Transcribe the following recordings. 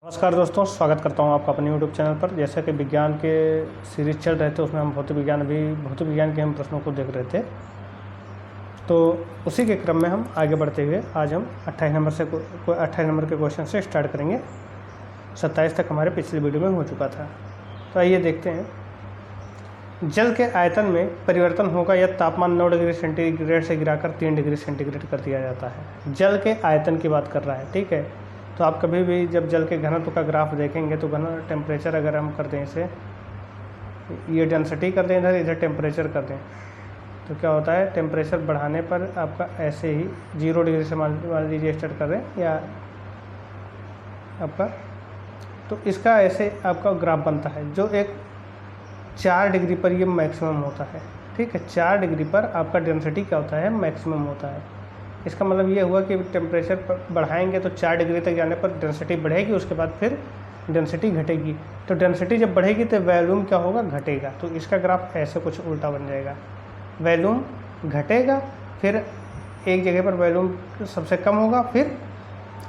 नमस्कार दोस्तों, स्वागत करता हूं आपका अपने YouTube चैनल पर। जैसा कि विज्ञान के सीरीज चल रहे थे उसमें हम भौतिक विज्ञान के हम प्रश्नों को देख रहे थे। तो उसी के क्रम में हम आगे बढ़ते हुए आज हम 28 नंबर के क्वेश्चन से स्टार्ट करेंगे। 27 तक हमारे पिछले वीडियो में हो चुका था। तो आइए देखते हैं। जल के आयतन में परिवर्तन होगा यदि तापमान 9 डिग्री सेंटीग्रेड से गिराकर 3 डिग्री सेंटीग्रेड कर दिया जाता है। जल के आयतन की बात कर रहा है, ठीक है। तो आप कभी भी जब जल के घनत्व का ग्राफ देखेंगे तो टेम्परेचर अगर हम कर दें इसे, ये डेंसिटी कर दें, इधर टेम्परेचर कर दें, तो क्या होता है, टेम्परेचर बढ़ाने पर आपका ऐसे ही 0 डिग्री से मान लीजिए स्टार्ट कर दें या आपका, तो इसका ऐसे आपका ग्राफ बनता है जो एक 4 डिग्री पर ये मैक्सिमम होता है, ठीक है। 4 डिग्री पर आपका डेंसिटी क्या होता है, मैक्सिमम होता है। इसका मतलब ये हुआ कि टेम्परेचर बढ़ाएंगे तो 4 डिग्री तक जाने पर डेंसिटी बढ़ेगी, उसके बाद फिर डेंसिटी घटेगी। तो डेंसिटी जब बढ़ेगी तो वॉल्यूम क्या होगा, घटेगा। तो इसका ग्राफ ऐसे कुछ उल्टा बन जाएगा, वॉल्यूम घटेगा, फिर एक जगह पर वॉल्यूम सबसे कम होगा, फिर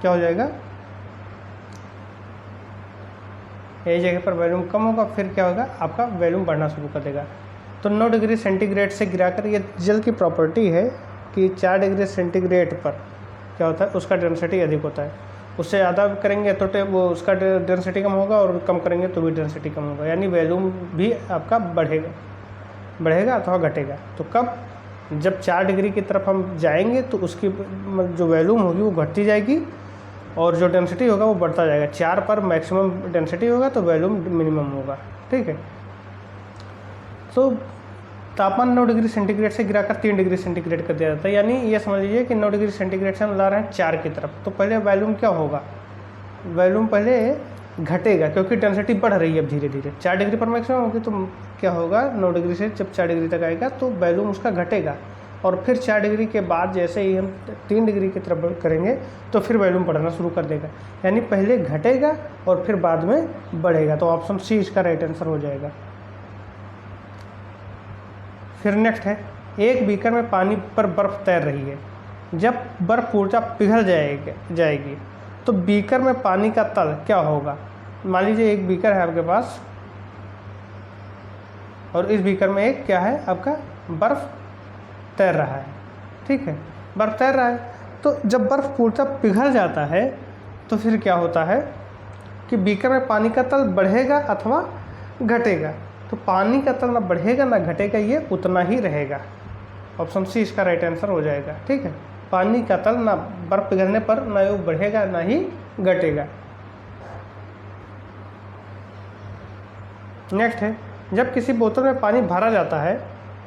क्या हो जाएगा, एक जगह पर वॉल्यूम कम होगा, फिर क्या होगा, आपका वॉल्यूम बढ़ना शुरू कर देगा। तो 9 डिग्री सेंटीग्रेड से गिराकर, ये जल की प्रॉपर्टी है कि 4 डिग्री सेंटीग्रेड पर क्या होता है, उसका डेंसिटी अधिक होता है। उससे ज़्यादा करेंगे तो वो उसका डेंसिटी कम होगा, और कम करेंगे तो भी डेंसिटी कम होगा, यानी वॉल्यूम भी आपका बढ़ेगा अथवा घटेगा। तो कब, जब 4 डिग्री की तरफ हम जाएंगे तो उसकी जो वॉल्यूम होगी वो घटती जाएगी और जो डेंसिटी होगा वो बढ़ता जाएगा। 4 पर मैक्सिमम डेंसिटी होगा तो वॉल्यूम मिनिमम होगा, ठीक है। तो तापमान 9 डिग्री सेंटीग्रेड से गिराकर 3 डिग्री सेंटीग्रेड कर दिया जाता है, यानी ये समझ लीजिए कि 9 डिग्री सेंटीग्रेड से हम ला रहे हैं 4 की तरफ। तो पहले वॉल्यूम क्या होगा, वॉल्यूम पहले घटेगा क्योंकि डेंसिटी बढ़ रही है अब धीरे धीरे। 4 डिग्री पर मैक्सिमम होगी तो क्या होगा, 9 डिग्री से जब 4 डिग्री तक आएगा तो वॉल्यूम उसका घटेगा, और फिर 4 डिग्री के बाद जैसे ही हम 3 डिग्री की तरफ करेंगे तो फिर वॉल्यूम बढ़ना शुरू कर देगा, यानी पहले घटेगा और फिर बाद में बढ़ेगा। तो ऑप्शन सी इसका राइट आंसर हो जाएगा। फिर नेक्स्ट है, एक बीकर में पानी पर बर्फ़ तैर रही है। जब बर्फ़ पूर्णतः पिघल जाएगी तो बीकर में पानी का तल क्या होगा। मान लीजिए एक बीकर है आपके पास और इस बीकर में एक क्या है, आपका बर्फ़ तैर रहा है, ठीक है, बर्फ़ तैर रहा है। तो जब बर्फ़ पूर्णतः पिघल जाता है तो फिर क्या होता है कि बीकर में पानी का तल बढ़ेगा अथवा घटेगा। तो पानी का तल ना बढ़ेगा ना घटेगा, ये उतना ही रहेगा। ऑप्शन सी इसका राइट आंसर हो जाएगा, ठीक है। पानी का तल ना बर्फ़ पिघलने पर ना वो बढ़ेगा ना ही घटेगा। नेक्स्ट है, जब किसी बोतल में पानी भरा जाता है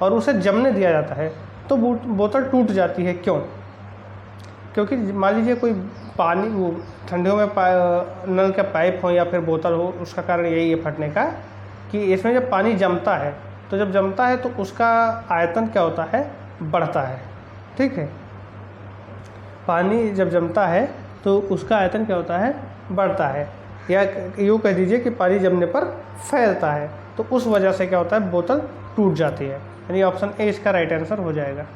और उसे जमने दिया जाता है तो बोतल टूट जाती है, क्यों। क्योंकि मान लीजिए कोई पानी, वो ठंडियों में नल का पाइप हो या फिर बोतल हो, उसका कारण यही है फटने का कि इसमें जब पानी जमता है तो जब जमता है तो उसका आयतन क्या होता है, बढ़ता है, ठीक है। पानी जब जमता है तो उसका आयतन क्या होता है, बढ़ता है, या यूँ कह दीजिए कि पानी जमने पर फैलता है, तो उस वजह से क्या होता है, बोतल टूट जाती है, यानी ऑप्शन ए इसका राइट आंसर हो जाएगा।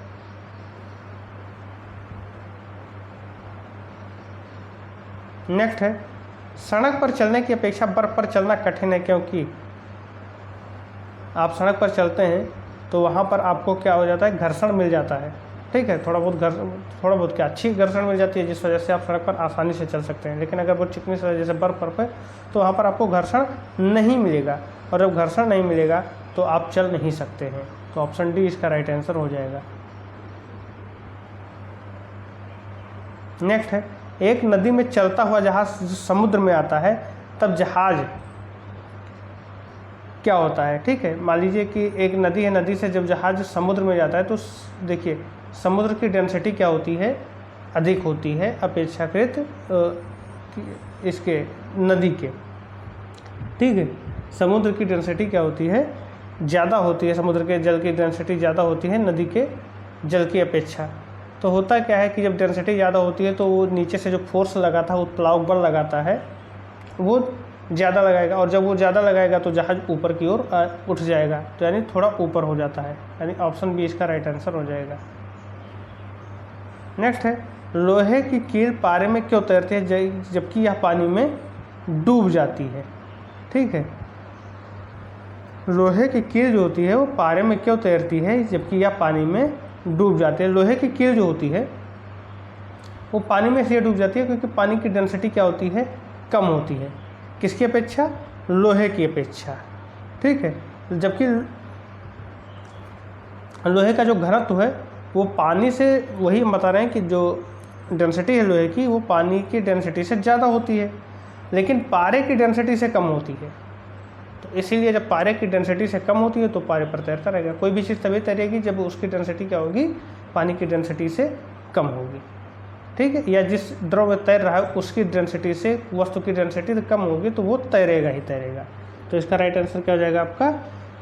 नेक्स्ट है, सड़क पर चलने की अपेक्षा बर्फ़ पर चलना कठिन है क्योंकि आप सड़क पर चलते हैं तो वहाँ पर आपको क्या हो जाता है, घर्षण मिल जाता है, ठीक है। थोड़ा बहुत क्या अच्छी घर्षण मिल जाती है जिस वजह से आप सड़क पर आसानी से चल सकते हैं। लेकिन अगर वो चिकनी सड़क जैसे बर्फ़ है तो वहाँ पर आपको घर्षण नहीं मिलेगा, और जब घर्षण नहीं मिलेगा तो आप चल नहीं सकते हैं। तो ऑप्शन डी इसका राइट आंसर हो जाएगा। नेक्स्ट है, एक नदी में चलता हुआ जहाज समुद्र में आता है तब जहाज क्या होता है, ठीक है। मान लीजिए कि एक नदी है, नदी से जब जहाज समुद्र में जाता है तो देखिए समुद्र की डेंसिटी क्या होती है, अधिक होती है अपेक्षाकृत इसके नदी के, ठीक है। समुद्र की डेंसिटी क्या होती है, ज़्यादा होती है, समुद्र के जल की डेंसिटी ज़्यादा होती है नदी के जल की अपेक्षा। तो होता क्या है कि जब डेंसिटी ज़्यादा होती है तो वो नीचे से जो फोर्स लगाता है, वो उत्प्लावक बल लगाता है, वो ज़्यादा लगाएगा, और जब वो ज़्यादा लगाएगा तो जहाज ऊपर की ओर उठ जाएगा, तो यानी थोड़ा ऊपर हो जाता है, यानी ऑप्शन बी इसका राइट आंसर हो जाएगा। नेक्स्ट है, लोहे की कील पारे में क्यों तैरती है जबकि यह पानी में डूब जाती है। ठीक है, लोहे की कील जो होती है वो पारे में क्यों तैरती है जबकि यह पानी में डूब जाती है? लोहे की कील जो होती है वो पानी में इसलिए डूब जाती है क्योंकि पानी की डेंसिटी क्या होती है? कम होती है। किसकी अपेक्षा? लोहे की अपेक्षा। ठीक है, जबकि लोहे का जो घनत्व है वो पानी से, वही हम बता रहे हैं कि जो डेंसिटी है लोहे की वो पानी की डेंसिटी से ज़्यादा होती है, लेकिन पारे की डेंसिटी से कम होती है। तो इसीलिए जब पारे की डेंसिटी से कम होती है तो पारे पर तैरता रहेगा। कोई भी चीज़ तभी तैरेगी जब उसकी डेंसिटी क्या होगी? पानी की डेंसिटी से कम होगी। ठीक है, या जिस द्रव में तैर रहा है उसकी डेंसिटी से वस्तु की डेंसिटी कम होगी तो वो तैरेगा ही तैरेगा। तो इसका राइट आंसर क्या हो जाएगा आपका?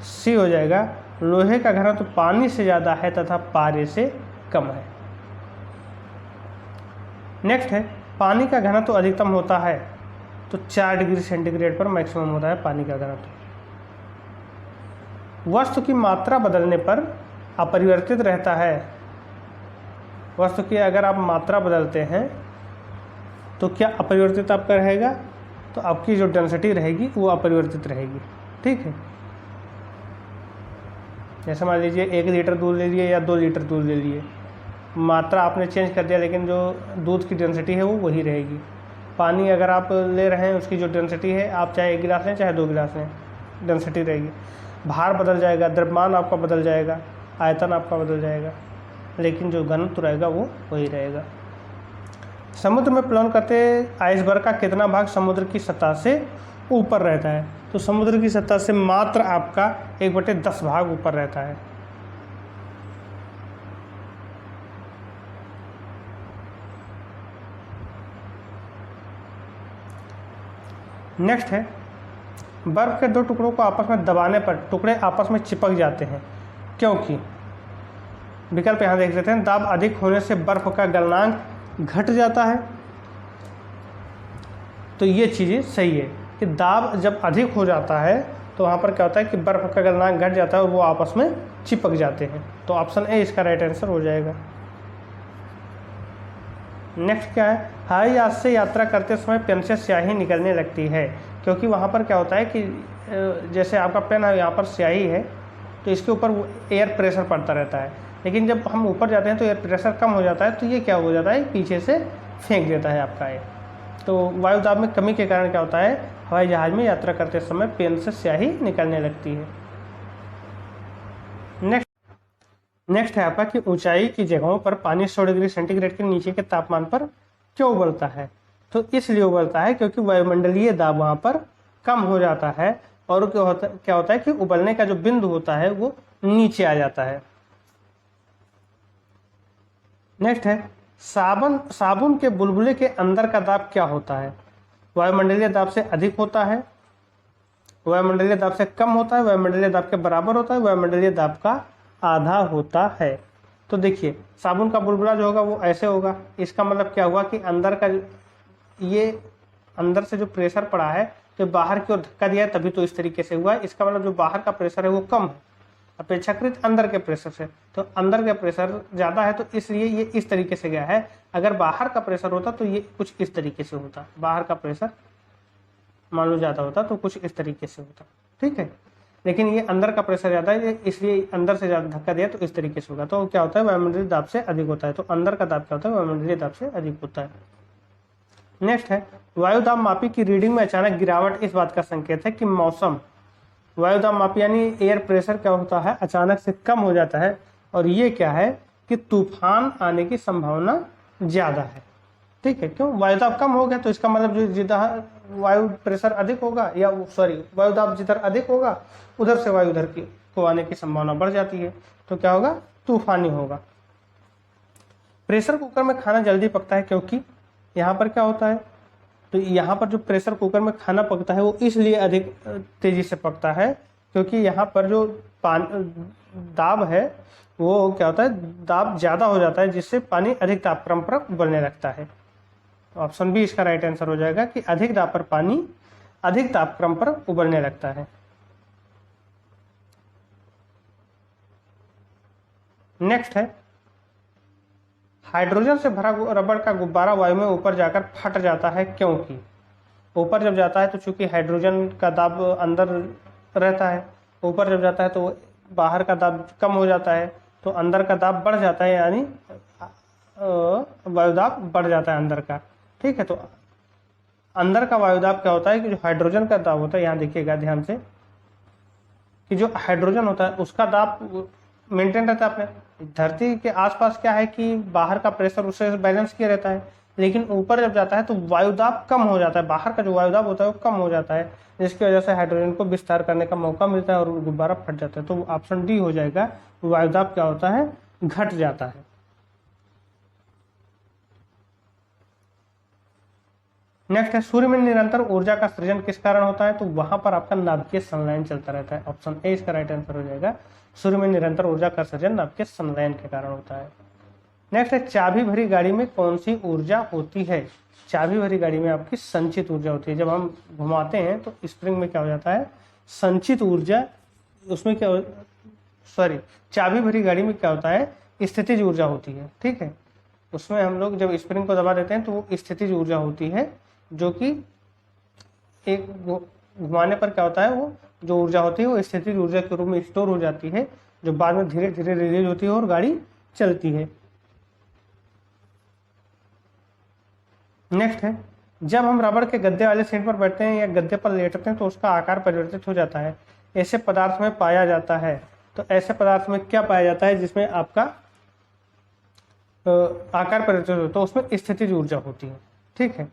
सी हो जाएगा। लोहे का घनत्व पानी से ज़्यादा है तथा पारे से कम है। नेक्स्ट है, पानी का घनत्व अधिकतम होता है तो 4 डिग्री सेंटीग्रेड पर मैक्सिमम होता है पानी का घनत्व। वस्तु की मात्रा बदलने पर अपरिवर्तित रहता है। वस्तु की अगर आप मात्रा बदलते हैं तो क्या अपरिवर्तित आपका रहेगा? तो आपकी जो डेंसिटी रहेगी वो अपरिवर्तित रहेगी। ठीक है, जैसे मान लीजिए 1 लीटर दूध ले लिए या 2 लीटर दूध ले लिए, मात्रा आपने चेंज कर दिया लेकिन जो दूध की डेंसिटी है वो वही रहेगी। पानी अगर आप ले रहे हैं उसकी जो डेंसिटी है, आप चाहे 1 गिलास लें चाहे 2 गिलास लें, डेंसिटी रहेगी। भार बदल जाएगा, द्रव्यमान आपका बदल जाएगा, आयतन आपका बदल जाएगा, लेकिन जो घनत्व रहेगा वो वही रहेगा। समुद्र में प्लावन करते आइसबर्ग का कितना भाग समुद्र की सतह से ऊपर रहता है? तो समुद्र की सतह से मात्र आपका 1/10 भाग ऊपर रहता है। नेक्स्ट है, बर्फ के 2 टुकड़ों को आपस में दबाने पर टुकड़े आपस में चिपक जाते हैं क्योंकि? विकल्प यहाँ देख लेते हैं। दाब अधिक होने से बर्फ का गलनांक घट जाता है। तो ये चीज़ें सही है कि दाब जब अधिक हो जाता है तो वहाँ पर क्या होता है कि बर्फ का गलनांक घट जाता है और वो आपस में चिपक जाते हैं। तो ऑप्शन ए इसका राइट आंसर हो जाएगा। नेक्स्ट क्या है, हवाई जहाज से यात्रा करते समय पेन से स्याही निकलने लगती है क्योंकि वहाँ पर क्या होता है कि जैसे आपका पेन है, यहाँ पर स्याही है तो इसके ऊपर एयर प्रेशर पड़ता रहता है, लेकिन जब हम ऊपर जाते हैं तो एयर प्रेशर कम हो जाता है तो ये क्या हो जाता है? पीछे से फेंक देता है आपका ये। तो वायु दाब में कमी के कारण क्या होता है? हवाई जहाज में यात्रा करते समय पेन से स्याही निकलने लगती है। नेक्स्ट है आपका कि ऊंचाई की जगहों पर पानी 100 डिग्री सेंटीग्रेड के नीचे के तापमान पर क्यों उबलता है? तो इसलिए उबलता है क्योंकि वायुमंडलीय दाब वहाँ पर कम हो जाता है और क्या होता है कि उबलने का जो बिंदु होता है वो नीचे आ जाता है। नेक्स्ट है, साबुन के बुलबुले के अंदर का दाब क्या होता है? वायुमंडलीय दाब से अधिक होता है, वायुमंडलीय दाब से कम होता है, वायुमंडलीय दाब के बराबर होता है, वायुमंडलीय दाब का आधा होता है। तो देखिए, साबुन का बुलबुला जो होगा वो ऐसे होगा। इसका मतलब क्या हुआ कि अंदर का ये अंदर से जो प्रेशर पड़ा है तो बाहर की ओर धक्का दिया है तभी तो इस तरीके से हुआ है। इसका मतलब जो बाहर का प्रेशर है वो कम है अपेक्षाकृत अंदर के प्रेशर से। तो अंदर का प्रेशर ज़्यादा है तो इसलिए ये इस तरीके से गया है। अगर बाहर का प्रेशर होता तो ये कुछ इस तरीके से होता। बाहर का प्रेशर मान लो ज़्यादा होता तो कुछ इस तरीके से होता। ठीक है, लेकिन ये अंदर का प्रेशर ज़्यादा है इसलिए अंदर से ज़्यादा धक्का दिया तो इस तरीके से होगा। तो क्या होता है? वायुमंडलीय दाब से अधिक होता है। तो अंदर का दाब क्या होता है? वायुमंडलीय दाब से अधिक होता है। नेक्स्ट है, वायु दाब मापी की रीडिंग में अचानक गिरावट इस बात का संकेत है कि मौसम। वायु दाब मापी यानी एयर प्रेशर क्या होता है? अचानक से कम हो जाता है और ये क्या है कि तूफान आने की संभावना ज़्यादा है। ठीक है, क्यों? वायु दाब कम हो गया तो इसका मतलब जो जिधर वायु प्रेशर अधिक होगा या वायु दाब जिधर अधिक होगा उधर से वायु उधर को आने की संभावना बढ़ जाती है। तो क्या होगा? तूफानी होगा। प्रेशर कुकर में खाना जल्दी पकता है क्योंकि यहाँ पर क्या होता है? तो यहाँ पर जो प्रेशर कुकर में खाना पकता है वो इसलिए अधिक तेजी से पकता है क्योंकि यहाँ पर जो दाब है वो क्या होता है? दाब ज़्यादा हो जाता है जिससे पानी अधिक तापक्रम पर उबलने लगता है। ऑप्शन बी इसका राइट आंसर हो जाएगा कि अधिक दाब पर पानी अधिक तापक्रम पर उबलने लगता है। नेक्स्ट है, हाइड्रोजन से भरा रबड़ का गुब्बारा वायु में ऊपर जाकर फट जाता है क्योंकि? ऊपर जब जाता है तो चूंकि हाइड्रोजन का दाब अंदर रहता है, ऊपर जब जाता है तो बाहर का दाब कम हो जाता है, तो अंदर का दाब बढ़ जाता है, यानी वायुदाब बढ़ जाता है अंदर का। ठीक है, तो अंदर का वायुदाब क्या होता है कि जो हाइड्रोजन का दाब होता है, यहाँ देखिएगा ध्यान से कि जो हाइड्रोजन होता है उसका दाब मेंटेन रहता है अपने धरती के आसपास। क्या है कि बाहर का प्रेशर उससे बैलेंस किया रहता है, लेकिन ऊपर जब जाता है तो वायुदाब कम हो जाता है, बाहर का जो वायुदाब होता है वो कम हो जाता है, जिसकी वजह से हाइड्रोजन को विस्तार करने का मौका मिलता है और गुब्बारा फट जाता है। तो ऑप्शन डी हो जाएगा, वायुदाब क्या होता है, घट जाता है। नेक्स्ट है, सूर्य में निरंतर ऊर्जा का सृजन किस कारण होता है? तो वहां पर आपका नाभिकीय संलयन चलता रहता है। ऑप्शन ए इसका राइट आंसर हो जाएगा, सूर्य में निरंतर ऊर्जा का सृजन नाभिकीय संलयन के कारण होता है। नेक्स्ट है, चाबी भरी गाड़ी में कौन सी ऊर्जा होती है? चाबी भरी गाड़ी में आपकी संचित ऊर्जा होती है। जब हम घुमाते हैं तो स्प्रिंग में क्या हो जाता है, संचित ऊर्जा, उसमें क्या, सॉरी, चाबी भरी गाड़ी में क्या होता है, स्थितिज ऊर्जा होती है। ठीक है, उसमें हम लोग जब स्प्रिंग को दबा देते हैं तो वो स्थितिज ऊर्जा होती है, जो कि एक घुमाने पर क्या होता है, वो जो ऊर्जा होती है वो स्थितिज ऊर्जा के रूप में स्टोर हो जाती है, जो बाद में धीरे धीरे रिलीज होती है और गाड़ी चलती है। नेक्स्ट है, जब हम रबड़ के गद्दे वाले सीट पर बैठते हैं या गद्दे पर लेटते हैं तो उसका आकार परिवर्तित हो जाता है, ऐसे पदार्थ में पाया जाता है। तो ऐसे पदार्थ में क्या पाया जाता है जिसमें आपका आकार परिवर्तित हो, तो उसमें स्थितिज ऊर्जा होती है। ठीक है,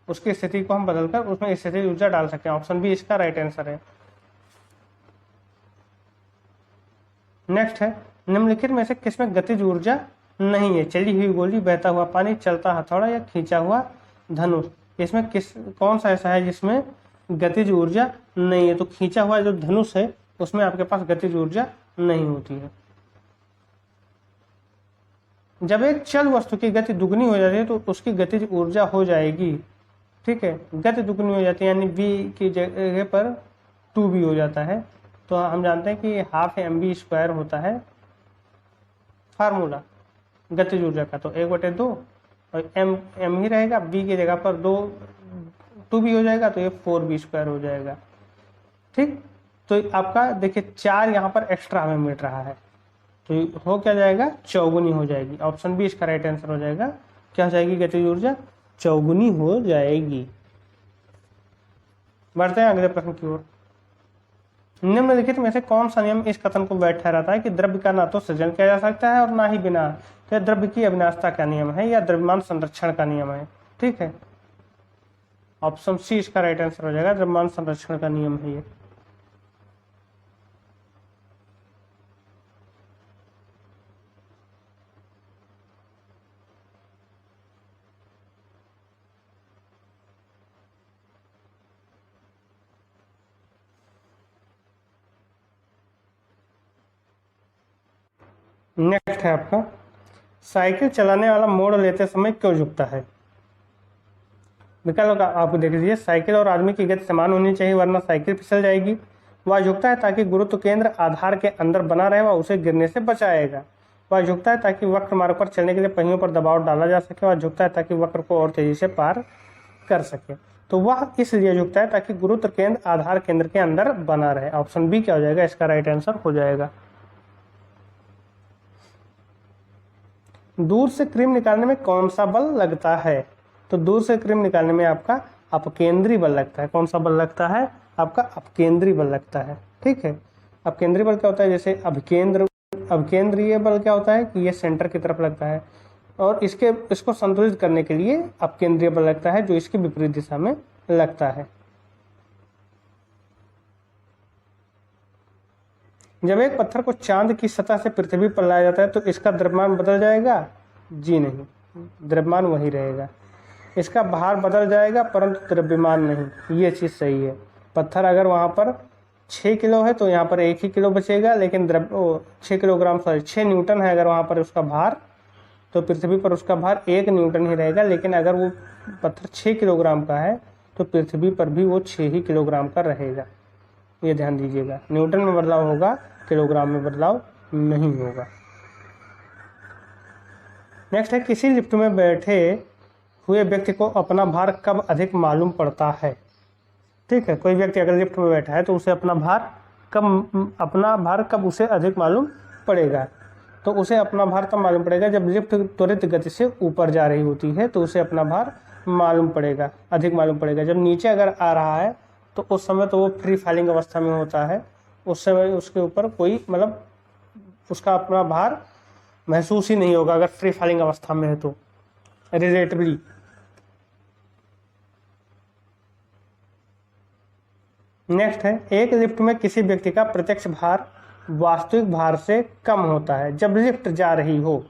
उसकी स्थिति को हम बदलकर उसमें स्थितिज ऊर्जा डाल सकते हैं। ऑप्शन बी इसका राइट आंसर है। नेक्स्ट है, निम्नलिखित में से किसमें गतिज ऊर्जा नहीं है? चली हुई गोली, बहता हुआ पानी, चलता हथौड़ा या खींचा हुआ धनुष। इसमें कौन सा ऐसा है जिसमें गतिज ऊर्जा नहीं है? तो खींचा हुआ जो धनुष है उसमें आपके पास गतिज ऊर्जा नहीं होती है। जब एक चल वस्तु की गति दुगनी हो जाती है तो उसकी गतिज ऊर्जा हो जाएगी। ठीक है, गति दुगनी हो जाती है, यानी v की जगह पर 2v हो जाता है। तो हम जानते हैं कि हाफ mv² होता है फार्मूला गतिज ऊर्जा का, तो 1/2 और m ही रहेगा, v की जगह पर 2v हो जाएगा, तो ये 4v² हो जाएगा। ठीक, तो आपका देखिए 4 यहाँ पर एक्स्ट्रा हमें मिल रहा है, तो हो क्या जाएगा, चौगुनी हो जाएगी। ऑप्शन बी इसका राइट आंसर हो जाएगा। क्या हो जाएगी गतिज ऊर्जा? चौगुनी हो जाएगी। बढ़ते हैं अगले प्रश्न की ओर। निम्नलिखित में से कौन सा नियम इस कथन को वैध ठहराता है कि द्रव्य का ना तो सृजन किया जा सकता है और ना ही विनाश? तो द्रव्य की अविनाशता का नियम है या द्रव्यमान संरक्षण का नियम है? ठीक है, ऑप्शन सी इसका राइट आंसर हो जाएगा, द्रव्यमान संरक्षण का नियम है ये। नेक्स्ट है आपका, साइकिल चलाने वाला मोड़ लेते समय क्यों झुकता है? विकल्प आपको देख लीजिए, साइकिल और आदमी की गति समान होनी चाहिए वरना साइकिल फिसल जाएगी। वह झुकता है ताकि गुरुत्व केंद्र आधार के अंदर बना रहे, वह उसे गिरने से बचाएगा। वह झुकता है ताकि वक्र मार्ग पर चलने के लिए पहियों पर दबाव डाला जा सके। वह झुकता है ताकि वक्र को और तेजी से पार कर सके। तो वह इसलिए झुकता है ताकि गुरुत्व केंद्र आधार केंद्र के अंदर बना रहे। ऑप्शन बी क्या हो जाएगा, इसका राइट आंसर हो जाएगा। दूर से क्रीम निकालने में कौन सा बल लगता है? तो दूर से क्रीम निकालने में आपका अपकेंद्री बल लगता है। कौन सा बल लगता है? आपका अपकेंद्री बल लगता है। ठीक है, अपकेंद्री बल क्या होता है, जैसे अभिकेंद्रीय बल क्या होता है कि ये सेंटर की तरफ लगता है, और इसको संतुलित करने के लिए अपकेंद्रीय बल लगता है जो इसकी विपरीत दिशा में लगता है। जब एक पत्थर को चांद की सतह से पृथ्वी पर लाया जाता है तो इसका द्रव्यमान बदल जाएगा? जी नहीं, द्रव्यमान वही रहेगा। इसका भार बदल जाएगा परंतु द्रव्यमान नहीं, ये चीज़ सही है। पत्थर अगर वहाँ पर 6 किलो है तो यहाँ पर 1 ही किलो बचेगा, लेकिन 6 किलोग्राम, सॉरी 6 न्यूटन है अगर वहाँ पर उसका भार, तो पृथ्वी पर उसका भार 1 न्यूटन ही रहेगा। लेकिन अगर वो पत्थर 6 किलोग्राम का है तो पृथ्वी पर भी वो 6 ही किलोग्राम का रहेगा। ये ध्यान दीजिएगा, न्यूटन में बदलाव होगा, किलोग्राम में बदलाव नहीं होगा। नेक्स्ट है, किसी लिफ्ट में बैठे हुए व्यक्ति को अपना भार कब अधिक मालूम पड़ता है? ठीक है, कोई व्यक्ति अगर लिफ्ट में बैठा है तो उसे अपना भार कब उसे अधिक मालूम पड़ेगा? तो उसे अपना भार तब मालूम पड़ेगा जब लिफ्ट त्वरित गति से ऊपर जा रही होती है, तो उसे अपना भार मालूम पड़ेगा, अधिक मालूम पड़ेगा। जब नीचे अगर आ रहा है तो उस समय तो वो फ्री फॉलिंग अवस्था में होता है, उस समय उसके ऊपर कोई मतलब उसका अपना भार महसूस ही नहीं होगा अगर फ्री फॉलिंग अवस्था में है तो रिलेटिवली। नेक्स्ट है, एक लिफ्ट में किसी व्यक्ति का प्रत्यक्ष भार वास्तविक भार से कम होता है जब लिफ्ट जा रही हो।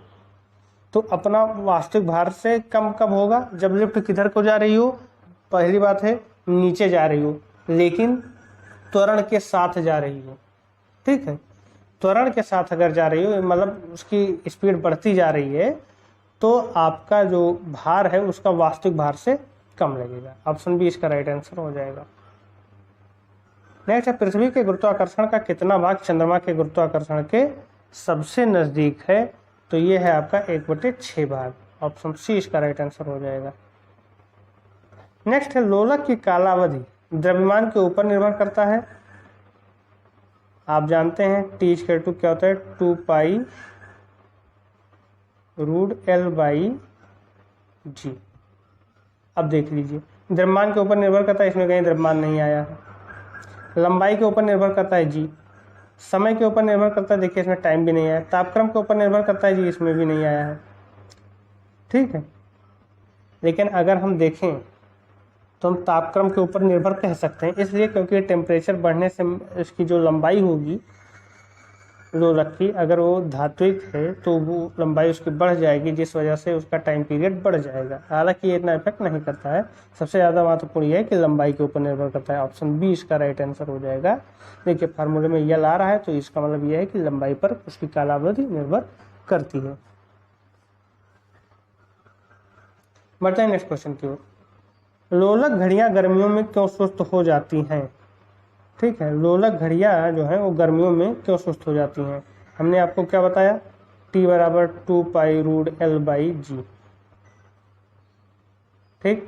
तो अपना वास्तविक भार से कम कब होगा? जब लिफ्ट किधर को जा रही हो? पहली बात है नीचे जा रही हो, लेकिन त्वरण के साथ जा रही हो। ठीक है, त्वरण के साथ अगर जा रही हो मतलब उसकी स्पीड बढ़ती जा रही है, तो आपका जो भार है उसका वास्तविक भार से कम लगेगा। ऑप्शन बी इसका राइट आंसर हो जाएगा। नेक्स्ट है, पृथ्वी के गुरुत्वाकर्षण का कितना भाग चंद्रमा के गुरुत्वाकर्षण के सबसे नजदीक है? तो ये है आपका 1/6 भाग। ऑप्शन सी इसका राइट आंसर हो जाएगा। नेक्स्ट है, लोलक की कालावधि द्रव्यमान के ऊपर निर्भर करता है। आप जानते हैं T/2 क्या होता है? 2 pi root L by g. अब देख लीजिए, द्रव्यमान के ऊपर निर्भर करता है, इसमें कहीं द्रव्यमान नहीं आया है। लंबाई के ऊपर निर्भर करता है जी। समय के ऊपर निर्भर करता है, देखिए इसमें टाइम भी नहीं आया। तापक्रम के ऊपर निर्भर करता है जी, इसमें भी नहीं आया है। ठीक है, लेकिन अगर हम देखें तो हम तापक्रम के ऊपर निर्भर कह सकते हैं, इसलिए क्योंकि टेम्परेचर बढ़ने से इसकी जो लंबाई होगी लोलक की, अगर वो धात्विक है तो वो लंबाई उसकी बढ़ जाएगी, जिस वजह से उसका टाइम पीरियड बढ़ जाएगा। हालांकि ये इतना इफेक्ट नहीं करता है। सबसे ज़्यादा महत्वपूर्ण यह है कि लंबाई के ऊपर निर्भर करता है। ऑप्शन बी इसका राइट आंसर हो जाएगा। देखिए फार्मूले में यल आ रहा है, तो इसका मतलब यह है कि लंबाई पर उसकी कालावधि निर्भर करती है। बढ़ते हैं नेक्स्ट क्वेश्चन की ओर। लोलक घड़ियां गर्मियों में क्यों सुस्त हो जाती हैं? ठीक है, लोलक घड़ियां जो है वो गर्मियों में क्यों सुस्त हो जाती हैं? हमने आपको क्या बताया? T बराबर 2 pi root L by g. ठीक,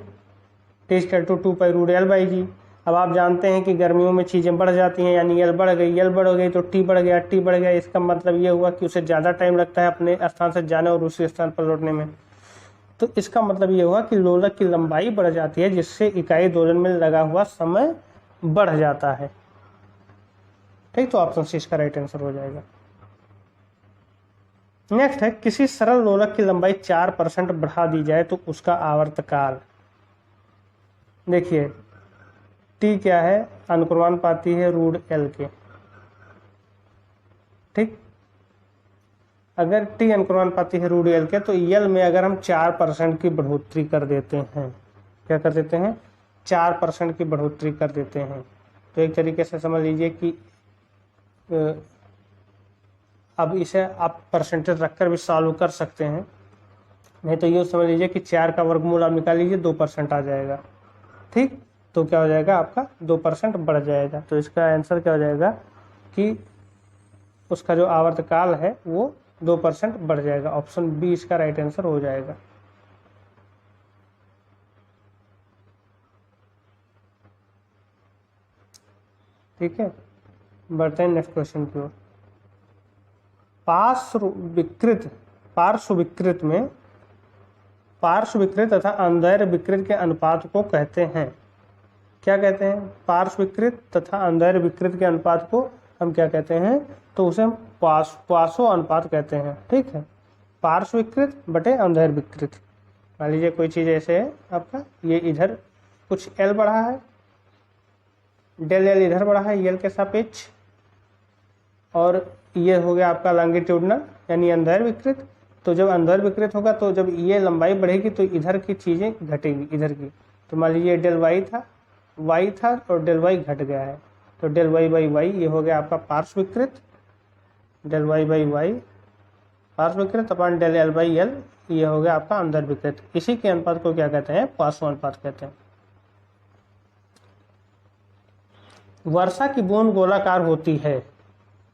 T/2 2 pi root L by g. अब आप जानते हैं कि गर्मियों में चीज़ें बढ़ जाती हैं, यानी L बढ़ गई तो T बढ़ गया। इसका मतलब ये हुआ कि उसे ज़्यादा टाइम लगता है अपने स्थान से जाने और दूसरे स्थान पर लौटने में। तो इसका मतलब ये हुआ कि लोलक की लंबाई बढ़ जाती है, जिससे इकाई दोलन में लगा हुआ समय बढ़ जाता है। ठीक, तो ऑप्शन सी इसका राइट आंसर हो जाएगा। नेक्स्ट है, किसी सरल लोलक की लंबाई 4% बढ़ा दी जाए तो उसका आवर्तकाल। देखिए टी क्या है? अनुक्रमानुपाती है रूट L के। ठीक, अगर टी अनुक्रमानुपाती है रूट L के, तो L में अगर हम 4% की बढ़ोतरी कर देते हैं, क्या कर देते हैं? 4% की बढ़ोतरी कर देते हैं। तो एक तरीके से समझ लीजिए कि अब इसे आप परसेंटेज रखकर भी सॉल्व कर सकते हैं, नहीं तो ये समझ लीजिए कि 4 का वर्गमूल आप निकाल लीजिए, 2% आ जाएगा। ठीक, तो क्या हो जाएगा? आपका 2% बढ़ जाएगा। तो इसका आंसर क्या हो जाएगा कि उसका जो आवर्तकाल है वो 2% बढ़ जाएगा। ऑप्शन बी इसका राइट आंसर हो जाएगा। ठीक है, बढ़ते हैं नेक्स्ट क्वेश्चन की ओर। पार्श्व विकृत तथा अंधैर्य विकृत के अनुपात को कहते हैं, क्या कहते हैं? पार्श्व विकृत तथा अंधैर्य विकृत के अनुपात को हम क्या कहते हैं? तो उसे हम पासो अनुपात कहते हैं। ठीक है, पार्श्व विकृत बटे अंधैर्य विकृत। मान लीजिए कोई चीज़ ऐसे है आपका, ये इधर कुछ L बढ़ा है, डेल L इधर बढ़ा है L के सापेक्ष, और ये हो गया आपका लॉन्गिट्यूडनल यानी अंधैर्य विकृत। तो जब अंधैर्य विकृत होगा तो जब ये लंबाई बढ़ेगी तो इधर की चीज़ें घटेगी, इधर की। तो मान लीजिए डेल y था और डेल y घट गया है, तो डेल y बाई वाई ये हो गया आपका पार्श्व विकृत। डेल y बाई वाई पार्श्व विकृत अपन डेल L बाई L ये हो गया आपका अंधैर्य विकृत। इसी के अनुपात को क्या कहते हैं? पासो अनुपात कहते हैं। वर्षा की बूंद गोलाकार होती है,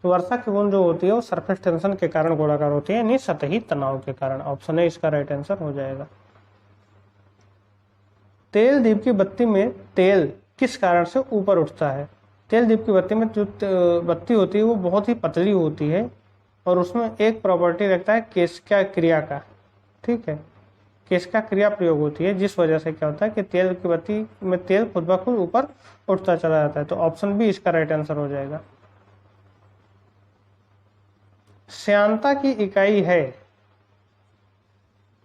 तो वर्षा की बूंद जो होती है वो सरफेस टेंशन के कारण गोलाकार होती है, यानी सतही तनाव के कारण। ऑप्शन ए इसका राइट आंसर हो जाएगा। तेल दीप की बत्ती में तेल किस कारण से ऊपर उठता है। तेल दीप की बत्ती में जो बत्ती होती है वो बहुत ही पतली होती है और उसमें एक प्रॉपर्टी रखता है केशिका क्रिया का, ठीक है, केशिका क्रिया प्रयोग होती है, जिस वजह से क्या होता है कि तेल की बत्ती में तेल खुद ब खुद ऊपर उठता चला जाता है। तो ऑप्शन बी इसका राइट आंसर हो जाएगा। श्यानता की इकाई है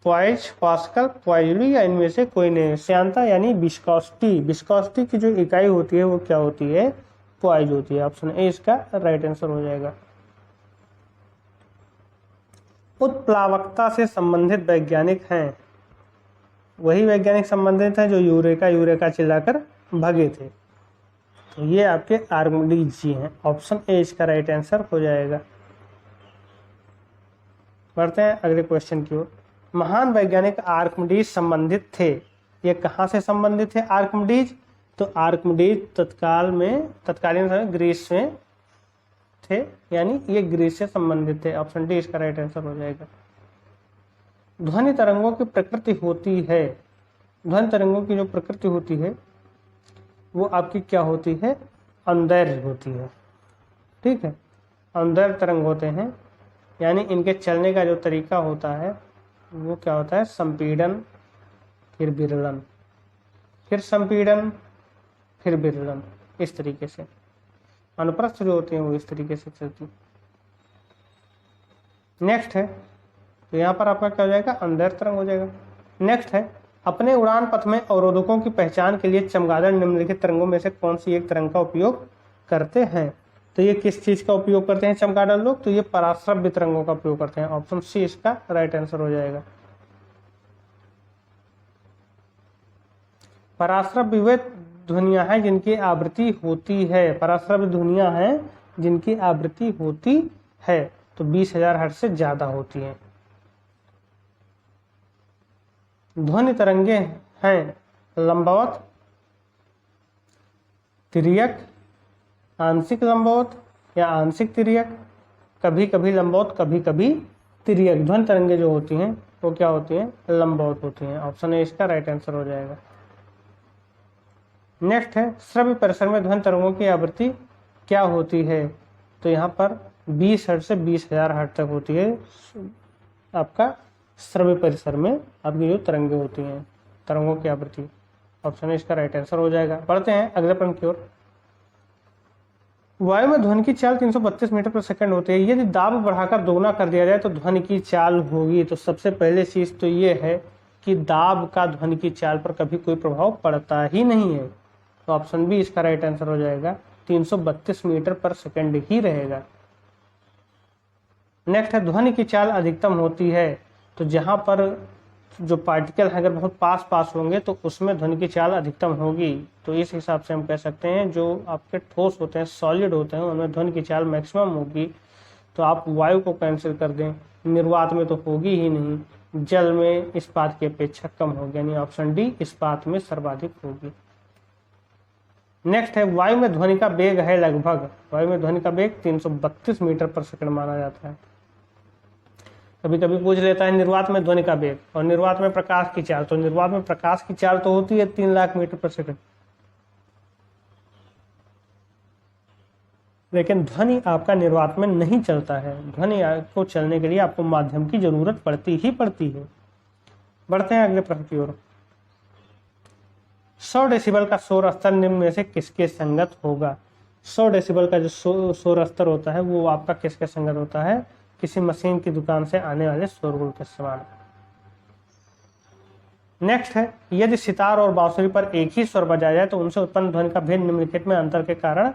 पॉइज, पास्कल, पॉइजली या इनमें से कोई नहीं। श्यानता यानी विस्कोसिटी, विस्कोसिटी की जो इकाई होती है वो क्या होती है, पॉइज होती है। ऑप्शन ए इसका राइट आंसर हो जाएगा। उत्प्लावकता से संबंधित वैज्ञानिक हैं, वही वैज्ञानिक संबंधित हैं जो यूरेका यूरेका चिल्लाकर भागे थे। तो ये आपके आर्किमिडीज जी हैं। ऑप्शन ए इसका राइट आंसर हो जाएगा। बढ़ते हैं अगले क्वेश्चन की ओर। महान वैज्ञानिक आर्किमिडीज संबंधित थे, ये कहाँ से संबंधित थे आर्किमिडीज, तो आर्किमिडीज तत्कालीन ग्रीस में थे, यानी ये ग्रीस से संबंधित थे। ऑप्शन डी इसका राइट आंसर हो जाएगा। ध्वनि तरंगों की प्रकृति होती है, ध्वनि तरंगों की जो प्रकृति होती है वो आपकी क्या होती है, अंदैर्घ्य होती है, ठीक है, अंदैर्घ्य तरंग होते हैं, यानी इनके चलने का जो तरीका होता है वो क्या होता है, संपीड़न फिर विरलन, फिर संपीड़न फिर विरलन, इस तरीके से अनुप्रस्थ जो होते हैं वो इस तरीके से चलती। नेक्स्ट है, तो यहाँ पर आपका क्या हो जाएगा, अंदैर्घ्य तरंग हो जाएगा। नेक्स्ट है, अपने उड़ान पथ में अवरोधकों की पहचान के लिए चमगादड़ निम्नलिखित तरंगों में से कौन सी एक तरंग का उपयोग करते हैं। तो ये किस चीज का उपयोग करते हैं चमगादड़ लोग, तो ये पराश्रव्य तरंगों का उपयोग करते हैं। ऑप्शन सी इसका राइट आंसर हो जाएगा। पराश्रव्य वे ध्वनियां हैं जिनकी आवृत्ति होती है, पराश्रव्य ध्वनियां हैं जिनकी आवृत्ति होती है तो 20,000 हर्ट्ज से ज्यादा होती हैं। ध्वनि तरंगे हैं लंबवत, तिर्यक, आंशिक लंबवत या आंशिक तिर्यक, कभी कभी लंबवत कभी कभी तिर्यक। ध्वनि तरंगे जो होती हैं वो क्या होती हैं, लंबवत होती हैं। ऑप्शन ए इसका राइट आंसर हो जाएगा। नेक्स्ट है, श्रव्य परिसर में ध्वनि तरंगों की आवृत्ति क्या होती है, तो यहाँ पर 20 हर्ट्ज से 20,000 हर्ट्ज तक होती है आपका श्रव्य परिसर में आपकी जो तरंगे होती हैं, तरंगों की आवृत्ति। ऑप्शन इसका राइट आंसर हो जाएगा। बढ़ते हैं अगले प्रश्न की ओर। वायु में ध्वनि की चाल 332 मीटर पर सेकंड होती है, यदि दाब बढ़ाकर दोगुना कर दिया जाए तो ध्वनि की चाल होगी। तो सबसे पहले चीज तो ये है कि दाब का ध्वनि की चाल पर कभी कोई प्रभाव पड़ता ही नहीं है। तो ऑप्शन बी इसका राइट आंसर हो जाएगा, 332 मीटर पर सेकंड ही रहेगा। नेक्स्ट है, ध्वनि की चाल अधिकतम होती है, तो जहां पर जो पार्टिकल है अगर बहुत पास पास होंगे तो उसमें ध्वनि की चाल अधिकतम होगी। तो इस हिसाब से हम कह सकते हैं जो आपके ठोस होते हैं, सॉलिड होते हैं, उनमें ध्वनि की चाल मैक्सिमम होगी। तो आप वायु को कैंसिल कर दें, निर्वात में तो होगी ही नहीं, जल में इस्पात की अपेक्षा कम होगी, यानी ऑप्शन डी इस्पात में सर्वाधिक होगी। नेक्स्ट है, वायु में ध्वनि का वेग है लगभग, वायु में ध्वनि का वेग 332 मीटर पर सेकंड माना जाता है। कभी कभी पूछ लेता है निर्वात में ध्वनि का वेग और निर्वात में प्रकाश की चाल, तो निर्वात में प्रकाश की चाल तो होती है 3 लाख मीटर पर सेकंड, लेकिन ध्वनि आपका निर्वात में नहीं चलता है। ध्वनि को चलने के लिए आपको माध्यम की जरूरत पड़ती ही पड़ती है। बढ़ते हैं अगले प्रश्न की ओर। 100 डेसिबल का शोर स्तर निम्न में से किसके संगत होगा। 100 डेसिबल का जो शोर स्तर होता है वो आपका किसके संगत होता है, किसी मशीन की दुकान से आने वाले शोरगुल के समान। नेक्स्ट है, यदि सितार और बांसुरी पर एक ही स्वर बजाया जाए तो उनसे उत्पन्न ध्वनि का भेद निम्नलिखित में अंतर के कारण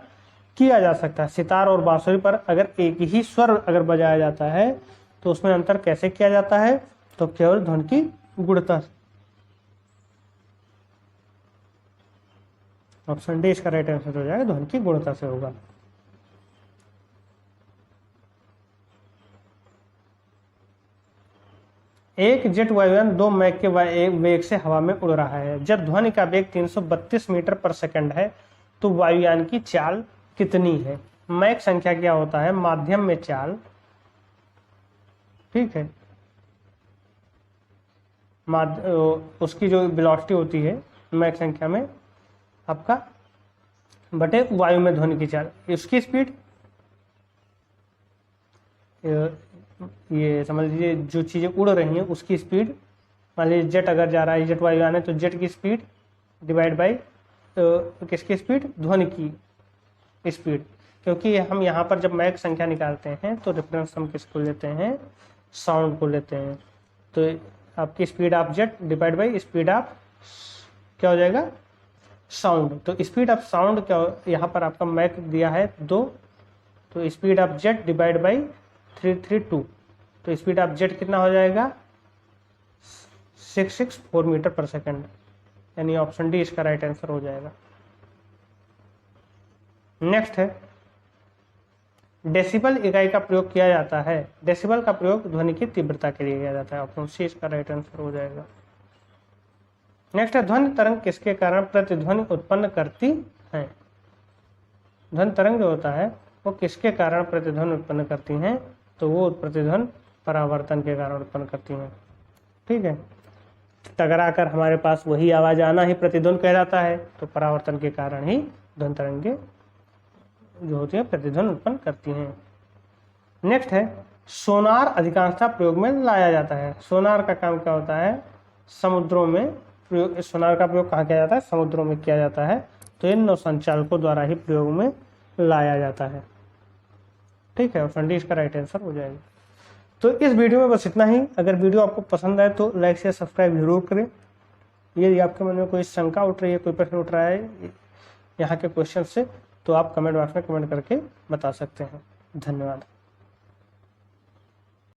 किया जा सकता है। सितार और बांसुरी पर अगर एक ही स्वर अगर बजाया जाता है तो उसमें अंतर कैसे किया जाता है, तो केवल ध्वनि की गुणता। ऑप्शन डी इसका राइट आंसर हो जाएगा, ध्वनि की गुणता से होगा। एक जेट वायुयान 2 मैक के वेग से हवा में उड़ रहा है। जब ध्वनि का वेग 332 मीटर पर सेकंड है तो वायुयान की चाल कितनी है। मैक संख्या क्या होता है, माध्यम में चाल, ठीक है, उसकी जो वेलोसिटी होती है मैक संख्या में आपका बटे वायु में ध्वनि की चाल, उसकी स्पीड, ये समझ लीजिए जो चीज़ें उड़ रही हैं उसकी स्पीड, मान लीजिए जेट अगर जा रहा है, जेट वायु आने, तो जेट की स्पीड डिवाइड बाई किसकी स्पीड, ध्वनि की स्पीड। क्योंकि हम यहाँ पर जब मैक संख्या निकालते हैं तो रेफरेंस हम किसको लेते हैं, साउंड को लेते हैं। तो आपकी speed of jet divide by speed of क्या हो जाएगा, साउंड। तो स्पीड ऑफ साउंड क्या, यहाँ पर आपका मैक दिया है 2, तो speed of jet divide by 332, तो स्पीड ऑफ जेट कितना हो जाएगा, 664 मीटर पर सेकेंड, यानी ऑप्शन डी इसका राइट आंसर हो जाएगा। नेक्स्ट है डेसिबल इकाई का प्रयोग किया जाता है, डेसिबल का प्रयोग ध्वनि की तीव्रता के लिए किया जाता है, ऑप्शन सी इसका राइट आंसर हो जाएगा। नेक्स्ट है ध्वनि तरंग किसके कारण प्रतिध्वनि उत्पन्न करती है, ध्वनि तरंग जो होता है वो किसके कारण प्रतिध्वनि उत्पन्न करती हैं, तो वो प्रतिध्वनि परावर्तन के कारण उत्पन्न करती हैं। ठीक है, टकरा कर हमारे पास वही आवाज आना ही प्रतिध्वनि कहलाता है, तो परावर्तन के कारण ही ध्वनि तरंगे जो होती है प्रतिध्वनि उत्पन्न करती हैं। नेक्स्ट है सोनार अधिकांशतः प्रयोग में लाया जाता है, सोनार का काम क्या होता है, समुद्रों में प्रयोग, सोनार का प्रयोग कहाँ किया जाता है, समुद्रों में किया जाता है, तो इन नौसंचालकों द्वारा ही प्रयोग में लाया जाता है। ठीक है, ऑप्शन डी इसका राइट आंसर हो जाएगा। तो इस वीडियो में बस इतना ही। अगर वीडियो आपको पसंद आए तो लाइक शेयर सब्सक्राइब जरूर करें। यदि आपके मन में कोई शंका उठ रही है, कोई प्रश्न उठ रहा है यहाँ के क्वेश्चन से, तो आप कमेंट बॉक्स में कमेंट करके बता सकते हैं। धन्यवाद।